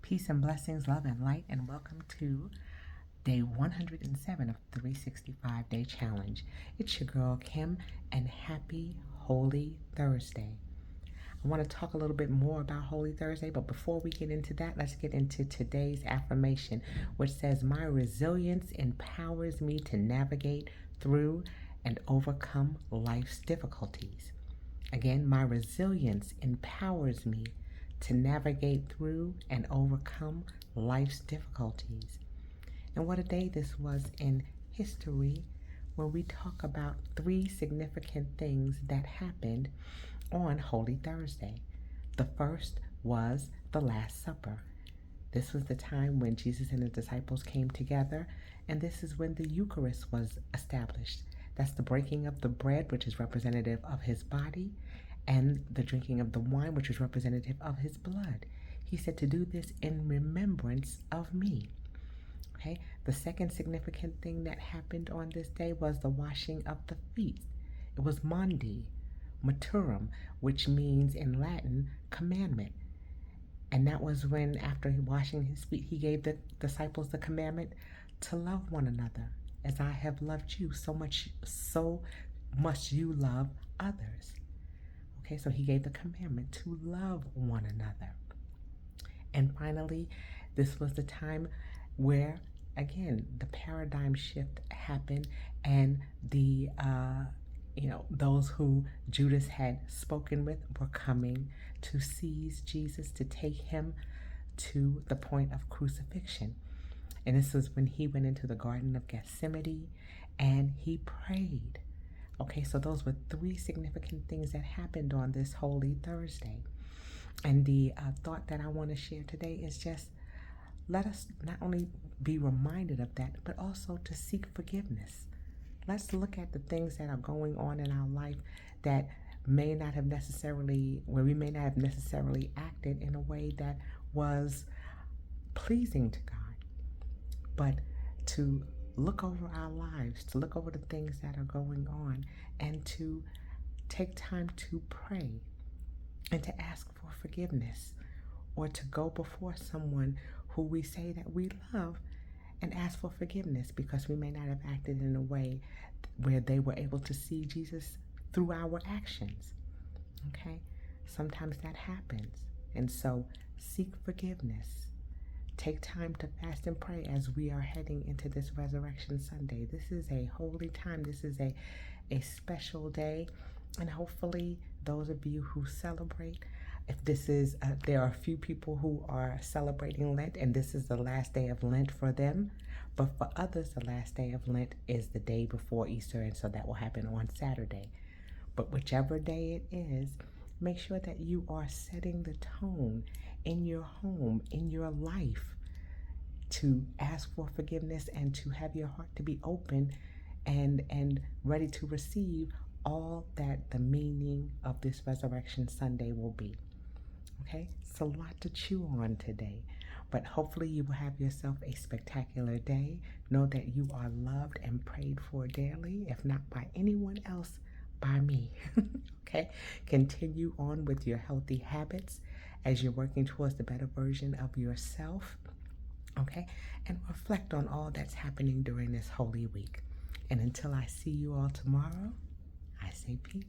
Peace and blessings, love and light, and welcome to day 107 of 365 Day Challenge. It's your girl Kim, and happy Holy Thursday. I want to talk a little bit more about Holy Thursday, but before we get into that, let's get into today's affirmation, which says, "My resilience empowers me to navigate through and overcome life's difficulties." Again, my resilience empowers me to navigate through and overcome life's difficulties. And what a day this was in history when we talk about three significant things that happened on Holy Thursday. The first was the Last Supper. This was the time when Jesus and his disciples came together, and this is when the Eucharist was established. That's the breaking of the bread, which is representative of his body, and the drinking of the wine, which was representative of his blood. He said to do this in remembrance of me. Okay. The second significant thing that happened on this day was the washing of the feet. It was Maundy Maturum, which means in Latin, commandment. And that was when, after washing his feet, he gave the disciples the commandment to love one another. As I have loved you, so must you love others. Okay, so he gave the commandment to love one another. And finally, this was the time where, again, the paradigm shift happened, and those who Judas had spoken with were coming to seize Jesus, to take him to the point of crucifixion. And this was when he went into the Garden of Gethsemane and he prayed. Okay, so those were three significant things that happened on this Holy Thursday. And the thought that I want to share today is just let us not only be reminded of that, but also to seek forgiveness. Let's look at the things that are going on in our life that where we may not have necessarily acted in a way that was pleasing to God. But to look over our lives, to look over the things that are going on, and to take time to pray and to ask for forgiveness, or to go before someone who we say that we love and ask for forgiveness because we may not have acted in a way where they were able to see Jesus through our actions. Okay? Sometimes that happens. And so seek forgiveness. Take time to fast and pray as we are heading into this Resurrection Sunday. This is a holy time. This is a special day. And hopefully those of you who celebrate, if this is, there are a few people who are celebrating Lent, and this is the last day of Lent for them. But for others, the last day of Lent is the day before Easter, and so that will happen on Saturday. But whichever day it is, make sure that you are setting the tone in your home, in your life, to ask for forgiveness and to have your heart to be open and ready to receive all that the meaning of this Resurrection Sunday will be. Okay, it's a lot to chew on today, but hopefully you will have yourself a spectacular day. Know that you are loved and prayed for daily, if not by anyone else, by me. Okay, continue on with your healthy habits as you're working towards the better version of yourself. Okay, and reflect on all that's happening during this holy week. And until I see you all tomorrow, I say peace.